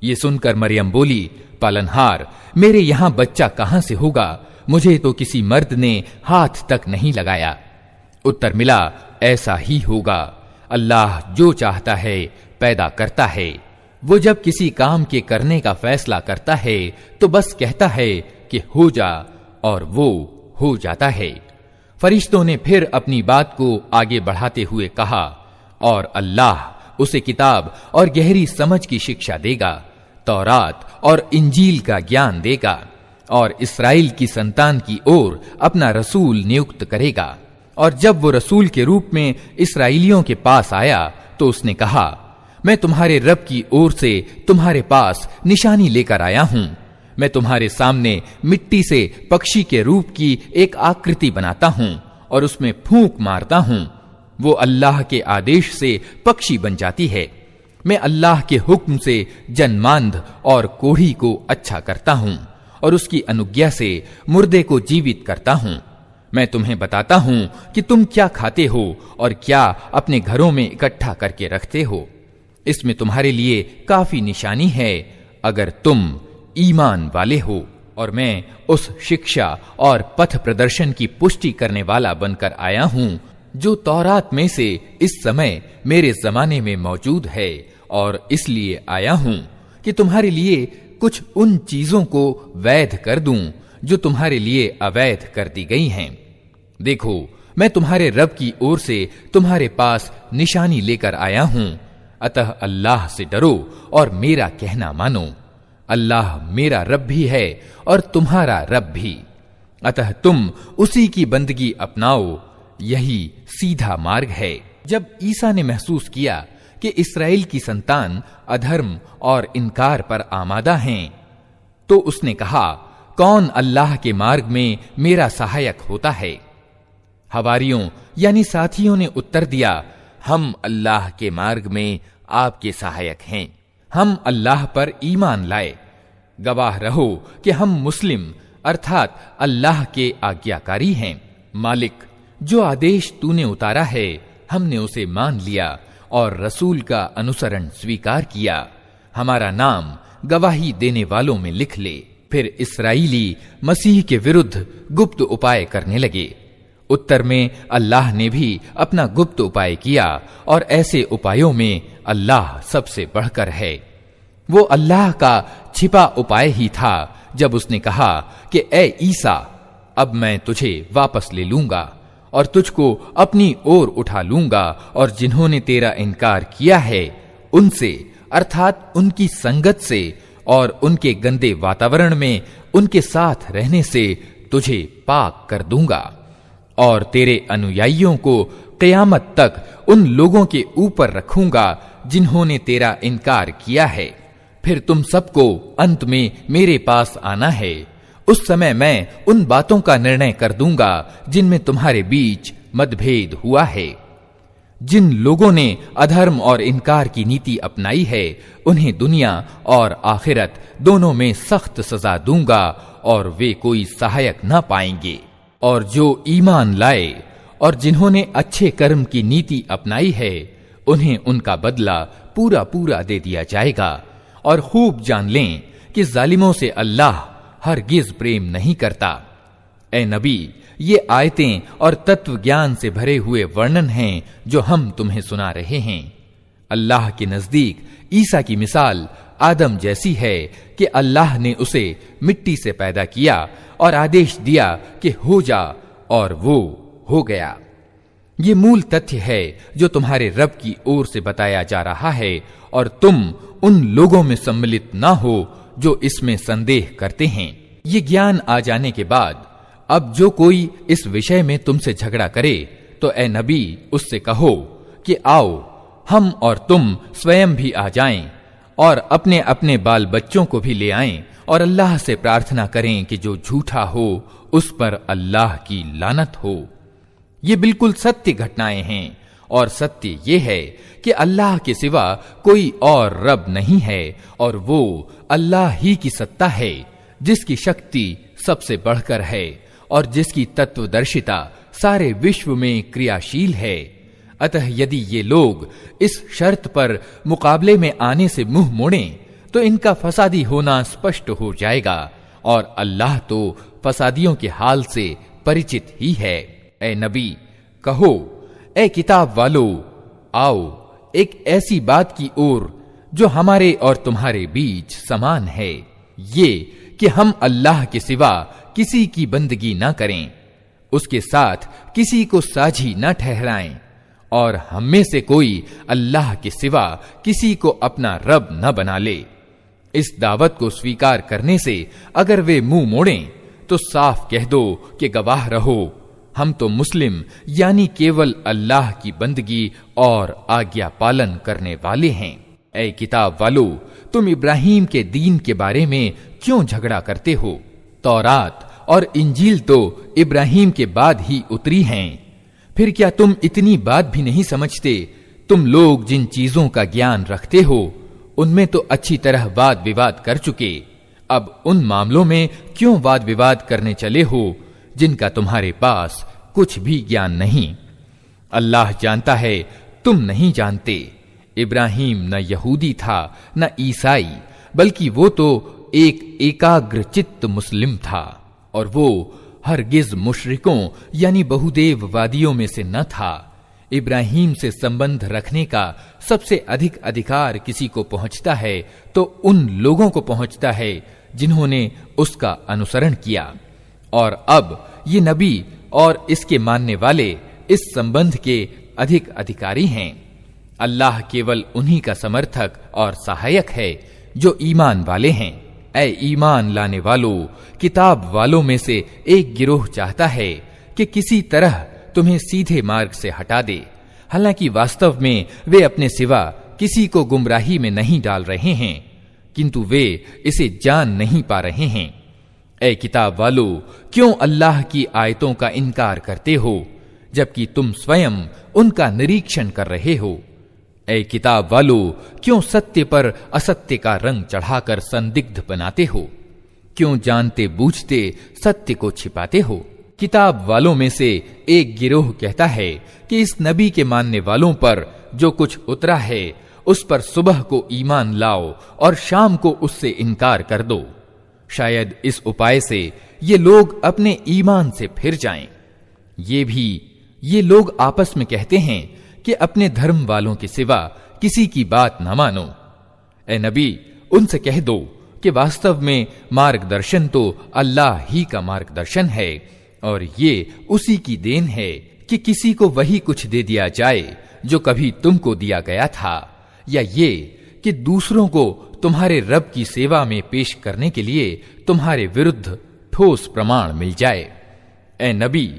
ये सुनकर मरियम बोली, पालनहार, मेरे यहां बच्चा कहां से होगा? मुझे तो किसी मर्द ने हाथ तक नहीं लगाया। उत्तर मिला, ऐसा ही होगा, अल्लाह जो चाहता है पैदा करता है। वो जब किसी काम के करने का फैसला करता है तो बस कहता है कि हो जा, और वो हो जाता है। फरिश्तों ने फिर अपनी बात को आगे बढ़ाते हुए कहा, और अल्लाह उसे किताब और गहरी समझ की शिक्षा देगा, तौरात और इंजील का ज्ञान देगा, और इस्राएल की संतान की ओर अपना रसूल नियुक्त करेगा। और जब वो रसूल के रूप में इस्राएलियों के पास आया तो उसने कहा, मैं तुम्हारे रब की ओर से तुम्हारे पास निशानी लेकर आया हूं। मैं तुम्हारे सामने मिट्टी से पक्षी के रूप की एक आकृति बनाता हूं और उसमें फूंक मारता हूं, वो अल्लाह के आदेश से पक्षी बन जाती है। मैं अल्लाह के हुक्म से जन्मांध और कोढ़ी को अच्छा करता हूं और उसकी अनुज्ञा से मुर्दे को जीवित करता हूं। मैं तुम्हें बताता हूं कि तुम क्या खाते हो और क्या अपने घरों में इकट्ठा करके रखते हो। इसमें तुम्हारे लिए काफी निशानी है अगर तुम ईमान वाले हो। और मैं उस शिक्षा और पथ प्रदर्शन की पुष्टि करने वाला बनकर आया हूं जो तौरात में से इस समय मेरे जमाने में मौजूद है, और इसलिए आया हूं कि तुम्हारे लिए कुछ उन चीजों को वैध कर दूं जो तुम्हारे लिए अवैध कर दी गई हैं। देखो, मैं तुम्हारे रब की ओर से तुम्हारे पास निशानी लेकर आया हूं, अतः अल्लाह से डरो और मेरा कहना मानो। अल्लाह मेरा रब भी है और तुम्हारा रब भी, अतः तुम उसी की बंदगी अपनाओ, यही सीधा मार्ग है। जब ईसा ने महसूस किया कि इस्राएल की संतान अधर्म और इनकार पर आमादा हैं, तो उसने कहा, कौन अल्लाह के मार्ग में मेरा सहायक होता है? हवारियों यानी साथियों ने उत्तर दिया, हम अल्लाह के मार्ग में आपके सहायक हैं। हम अल्लाह पर ईमान लाए। गवाह रहो कि हम मुस्लिम अर्थात अल्लाह के आज्ञाकारी हैं। मालिक, जो आदेश तूने उतारा है हमने उसे मान लिया और रसूल का अनुसरण स्वीकार किया। हमारा नाम गवाही देने वालों में लिख ले। फिर इस्राएली मसीह के विरुद्ध गुप्त उपाय करने लगे। उत्तर में अल्लाह ने भी अपना गुप्त उपाय किया और ऐसे उपायों में अल्लाह सबसे बढ़कर है। वो अल्लाह का छिपा उपाय ही था जब उसने कहा कि ए ईसा, अब मैं तुझे वापस ले लूंगा और तुझको अपनी ओर उठा लूंगा और जिन्होंने तेरा इनकार किया है उनसे अर्थात उनकी संगत से और उनके गंदे वातावरण में उनके साथ रहने से तुझे पाक कर दूंगा और तेरे अनुयायियों को क़यामत तक उन लोगों के ऊपर रखूंगा जिन्होंने तेरा इनकार किया है। फिर तुम सबको अंत में मेरे पास आना है। उस समय मैं उन बातों का निर्णय कर दूंगा जिनमें तुम्हारे बीच मतभेद हुआ है। जिन लोगों ने अधर्म और इनकार की नीति अपनाई है उन्हें दुनिया और आखिरत दोनों में सख्त सजा दूंगा और वे कोई सहायक न पाएंगे। और जो ईमान लाए और जिन्होंने अच्छे कर्म की नीति अपनाई है उन्हें उनका बदला पूरा पूरा दे दिया जाएगा। और खूब जान लें कि जालिमों से अल्लाह हरगिज प्रेम नहीं करता। ए नबी, ये आयतें और तत्व ज्ञान से भरे हुए वर्णन हैं जो हम तुम्हें सुना रहे हैं। अल्लाह के नजदीक ईसा की मिसाल आदम जैसी है कि अल्लाह ने उसे मिट्टी से पैदा किया और आदेश दिया कि हो जा, और वो हो गया। ये मूल तथ्य है जो तुम्हारे रब की ओर से बताया जा रहा है और तुम उन लोगों में सम्मिलित ना हो जो इसमें संदेह करते हैं। ये ज्ञान आ जाने के बाद अब जो कोई इस विषय में तुमसे झगड़ा करे तो ए नबी उससे कहो कि आओ हम और तुम स्वयं भी आ जाएं और अपने अपने बाल बच्चों को भी ले आएं और अल्लाह से प्रार्थना करें कि जो झूठा हो उस पर अल्लाह की लानत हो। ये बिल्कुल सत्य घटनाएं हैं और सत्य ये है कि अल्लाह के सिवा कोई और रब नहीं है और वो अल्लाह ही की सत्ता है जिसकी शक्ति सबसे बढ़कर है और जिसकी तत्वदर्शिता सारे विश्व में क्रियाशील है। अतः यदि ये लोग इस शर्त पर मुकाबले में आने से मुंह मोड़ें तो इनका फसादी होना स्पष्ट हो जाएगा और अल्लाह तो फसादियों के हाल से परिचित ही है। ए नबी कहो, ए किताब वालो, आओ एक ऐसी बात की ओर जो हमारे और तुम्हारे बीच समान है, ये कि हम अल्लाह के सिवा किसी की बंदगी न करें, उसके साथ किसी को साझी न ठहराएं और हम में से कोई अल्लाह के सिवा किसी को अपना रब न बना ले। इस दावत को स्वीकार करने से अगर वे मुंह मोड़ें तो साफ कह दो कि गवाह रहो, हम तो मुस्लिम यानी केवल अल्लाह की बंदगी और आज्ञा पालन करने वाले हैं। ऐ किताब वालो, तुम इब्राहिम के दीन के बारे में क्यों झगड़ा करते हो? तौरात और इंजील तो इब्राहिम के बाद ही उतरी हैं। फिर क्या तुम इतनी बात भी नहीं समझते? तुम लोग जिन चीजों का ज्ञान रखते हो उनमें तो अच्छी तरह वाद विवाद कर चुके, अब उन मामलों में क्यों वाद विवाद करने चले हो जिनका तुम्हारे पास कुछ भी ज्ञान नहीं? अल्लाह जानता है, तुम नहीं जानते। इब्राहिम न यहूदी था न ईसाई, बल्कि वो तो एक एकाग्र चित्त मुस्लिम था और वो हरगिज मुशरिकों यानी बहुदेववादियों में से न था। इब्राहिम से संबंध रखने का सबसे अधिक अधिकार किसी को पहुंचता है तो उन लोगों को पहुंचता है जिन्होंने उसका अनुसरण किया। और अब ये नबी और इसके मानने वाले इस संबंध के अधिक अधिकारी हैं। अल्लाह केवल उन्हीं का समर्थक और सहायक है जो ईमान वाले हैं। ऐ ईमान लाने वालों, किताब वालों में से एक गिरोह चाहता है कि किसी तरह तुम्हें सीधे मार्ग से हटा दे, हालांकि वास्तव में वे अपने सिवा किसी को गुमराही में नहीं डाल रहे हैं। किंतु वे इसे जान नहीं पा रहे हैं। ऐ किताब वालों, क्यों अल्लाह की आयतों का इनकार करते हो जबकि तुम स्वयं उनका निरीक्षण कर रहे हो। ऐ किताब वालों, क्यों सत्य पर असत्य का रंग चढ़ाकर संदिग्ध बनाते हो? क्यों जानते बूझते सत्य को छिपाते हो? किताब वालों में से एक गिरोह कहता है कि इस नबी के मानने वालों पर जो कुछ उतरा है उस पर सुबह को ईमान लाओ और शाम को उससे इनकार कर दो। शायद इस उपाय से ये लोग अपने ईमान से फिर जाएं। ये लोग आपस में कहते हैं कि अपने धर्म वालों के सिवा किसी की बात न मानो। ए नबी, उनसे कह दो कि वास्तव में मार्गदर्शन तो अल्लाह ही का मार्गदर्शन है और ये उसी की देन है कि किसी को वही कुछ दे दिया जाए जो कभी तुमको दिया गया था, या ये कि दूसरों को तुम्हारे रब की सेवा में पेश करने के लिए तुम्हारे विरुद्ध ठोस प्रमाण मिल जाए। ए नबी,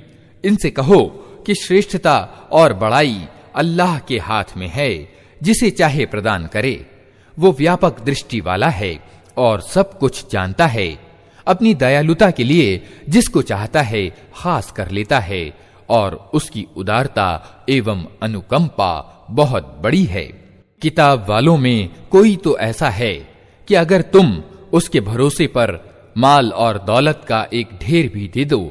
इनसे कहो कि श्रेष्ठता और बड़ाई अल्लाह के हाथ में है, जिसे चाहे प्रदान करे। वो व्यापक दृष्टि वाला है और सब कुछ जानता है। अपनी दयालुता के लिए जिसको चाहता है खास कर लेता है और उसकी उदारता एवं अनुकंपा बहुत बड़ी है। किताब वालों में कोई तो ऐसा है कि अगर तुम उसके भरोसे पर माल और दौलत का एक ढेर भी दे दो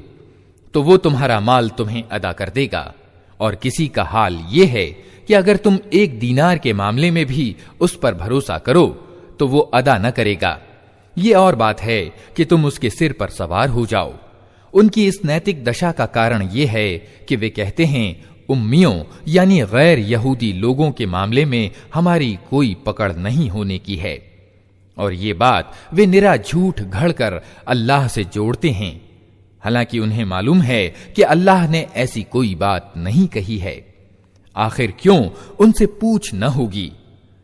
तो वो तुम्हारा माल तुम्हें अदा कर देगा, और किसी का हाल ये है कि अगर तुम एक दीनार के मामले में भी उस पर भरोसा करो तो वो अदा न करेगा। ये और बात है कि तुम उसके सिर पर सवार हो जाओ। उनकी इस नैतिक दशा का कारण ये है कि वे कहते हैं, उम्मियों यानी गैर यहूदी लोगों के मामले में हमारी कोई पकड़ नहीं होने की है। और ये बात वे निरा झूठ घड़कर अल्लाह से जोड़ते हैं, हालांकि उन्हें मालूम है कि अल्लाह ने ऐसी कोई बात नहीं कही है। आखिर क्यों उनसे पूछ न होगी?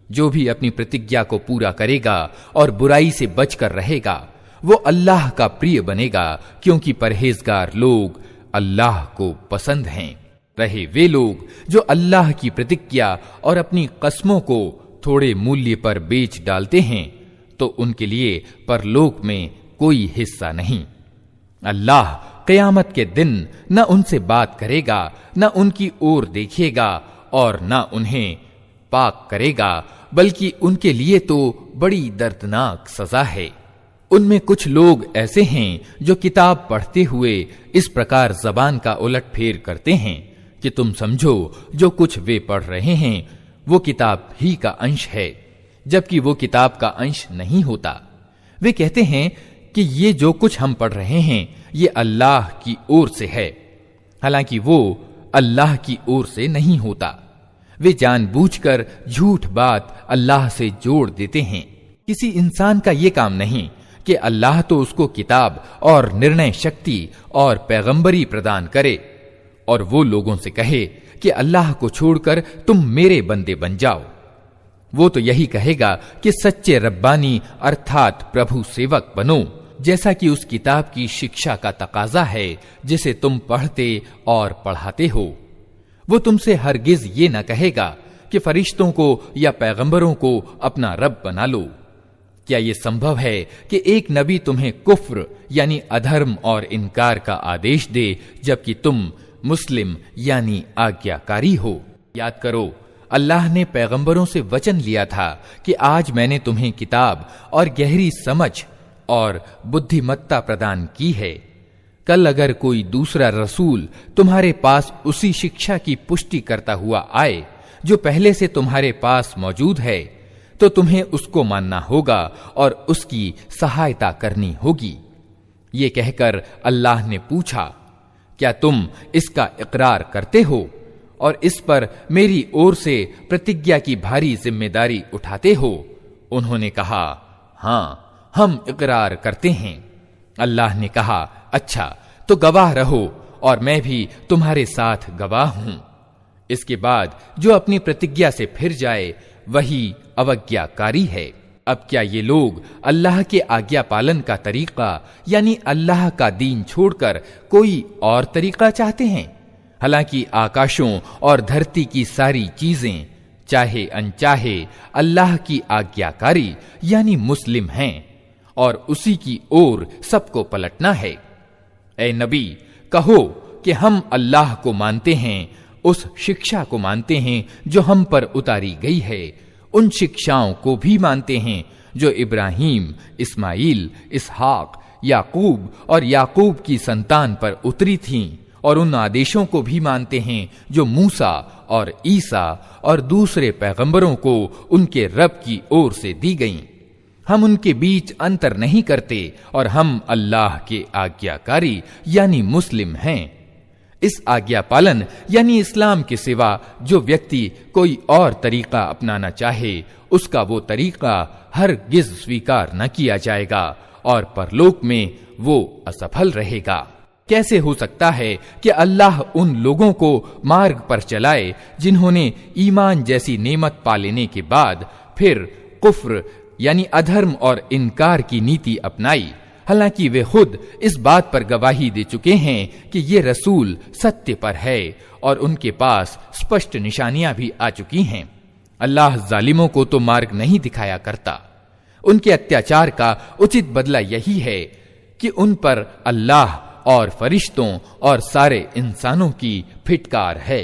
जो भी अपनी प्रतिज्ञा को पूरा करेगा और बुराई से बचकर रहेगा वो अल्लाह का प्रिय बनेगा, क्योंकि परहेजगार लोग अल्लाह को पसंद हैं। रहे वे लोग जो अल्लाह की प्रतिज्ञा और अपनी कस्मों को थोड़े मूल्य पर बेच डालते हैं तो उनके लिए परलोक में कोई हिस्सा नहीं। अल्लाह क़यामत के दिन न उनसे बात करेगा, न उनकी ओर देखेगा और न उन्हें पाक करेगा, बल्कि उनके लिए तो बड़ी दर्दनाक सजा है। उनमें कुछ लोग ऐसे हैं जो किताब पढ़ते हुए इस प्रकार जबान का उलटफेर करते हैं कि तुम समझो जो कुछ वे पढ़ रहे हैं वो किताब ही का अंश है, जबकि वो किताब का अंश नहीं होता। वे कहते हैं कि ये जो कुछ हम पढ़ रहे हैं ये अल्लाह की ओर से है, हालांकि वो अल्लाह की ओर से नहीं होता। वे जानबूझकर झूठ बात अल्लाह से जोड़ देते हैं। किसी इंसान का ये काम नहीं कि अल्लाह तो उसको किताब और निर्णय शक्ति और पैगंबरी प्रदान करे और वो लोगों से कहे कि अल्लाह को छोड़कर तुम मेरे बंदे बन जाओ। वो तो यही कहेगा कि सच्चे रब्बानी अर्थात प्रभु सेवक बनो, जैसा कि उस किताब की शिक्षा का तकाजा है जिसे तुम पढ़ते और पढ़ाते हो। वो तुमसे हरगिज ये न कहेगा कि फरिश्तों को या पैगंबरों को अपना रब बना लो। क्या ये संभव है कि एक नबी तुम्हें कुफ्र यानी अधर्म और इनकार का आदेश दे जबकि तुम मुस्लिम यानी आज्ञाकारी हो? याद करो, अल्लाह ने पैगंबरों से वचन लिया था कि आज मैंने तुम्हें किताब और गहरी समझ और बुद्धिमत्ता प्रदान की है। कल अगर कोई दूसरा रसूल तुम्हारे पास उसी शिक्षा की पुष्टि करता हुआ आए जो पहले से तुम्हारे पास मौजूद है तो तुम्हें उसको मानना होगा और उसकी सहायता करनी होगी। ये कहकर अल्लाह ने पूछा, क्या तुम इसका इकरार करते हो और इस पर मेरी ओर से प्रतिज्ञा की भारी जिम्मेदारी उठाते हो? उन्होंने कहा, हां, हम इकरार करते हैं। अल्लाह ने कहा, अच्छा तो गवाह रहो और मैं भी तुम्हारे साथ गवाह हूं। इसके बाद जो अपनी प्रतिज्ञा से फिर जाए वही अवज्ञाकारी है। अब क्या ये लोग अल्लाह के आज्ञा पालन का तरीका यानी अल्लाह का दीन छोड़कर कोई और तरीका चाहते हैं? हालांकि आकाशों और धरती की सारी चीजें चाहे अनचाहे अल्लाह की आज्ञाकारी यानी मुस्लिम हैं और उसी की ओर सबको पलटना है। ए नबी, कहो कि हम अल्लाह को मानते हैं, उस शिक्षा को मानते हैं जो हम पर उतारी गई है, उन शिक्षाओं को भी मानते हैं जो इब्राहीम, इस्माइल, इसहाक, याकूब और याकूब की संतान पर उतरी थीं, और उन आदेशों को भी मानते हैं जो मूसा और ईसा और दूसरे पैगंबरों को उनके रब की ओर से दी गईं। हम उनके बीच अंतर नहीं करते और हम अल्लाह के आज्ञाकारी यानी मुस्लिम हैं। इस आज्ञा पालन यानी इस्लाम के सिवा जो व्यक्ति कोई और तरीका अपनाना चाहे, उसका वो तरीका हरगिज स्वीकार न किया जाएगा और परलोक में वो असफल रहेगा। कैसे हो सकता है कि अल्लाह उन लोगों को मार्ग पर चलाए जिन्होंने ईमान जैसी नेमत पा लेने के बाद फिर कुफ्र यानी अधर्म और इनकार की नीति अपनाई, हालांकि वे खुद इस बात पर गवाही दे चुके हैं कि ये रसूल सत्य पर है और उनके पास स्पष्ट निशानियां भी आ चुकी हैं। अल्लाह जालिमों को तो मार्ग नहीं दिखाया करता। उनके अत्याचार का उचित बदला यही है कि उन पर अल्लाह और फरिश्तों और सारे इंसानों की फिटकार है।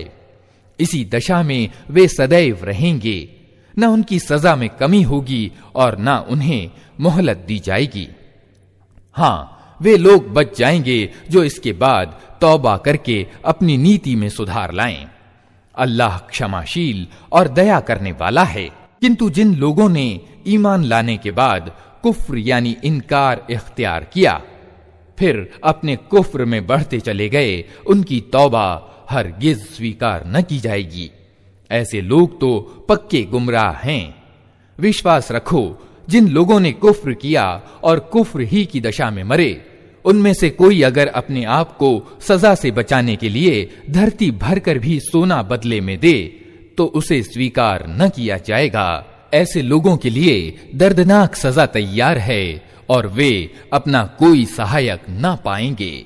इसी दशा में वे सदैव रहेंगे, न उनकी सजा में कमी होगी और न उन्हें मोहलत दी जाएगी। हाँ, वे लोग बच जाएंगे जो इसके बाद तौबा करके अपनी नीति में सुधार लाएं। अल्लाह क्षमाशील और दया करने वाला है। किंतु जिन लोगों ने ईमान लाने के बाद कुफ्र यानी इनकार इख्तियार किया, फिर अपने कुफ्र में बढ़ते चले गए, उनकी तौबा हरगिज स्वीकार न की जाएगी। ऐसे लोग तो पक्के गुमराह हैं। विश्वास रखो, जिन लोगों ने कुफ्र किया और कुफ्र ही की दशा में मरे, उनमें से कोई अगर अपने आप को सजा से बचाने के लिए धरती भरकर भी सोना बदले में दे तो उसे स्वीकार न किया जाएगा। ऐसे लोगों के लिए दर्दनाक सजा तैयार है और वे अपना कोई सहायक न पाएंगे।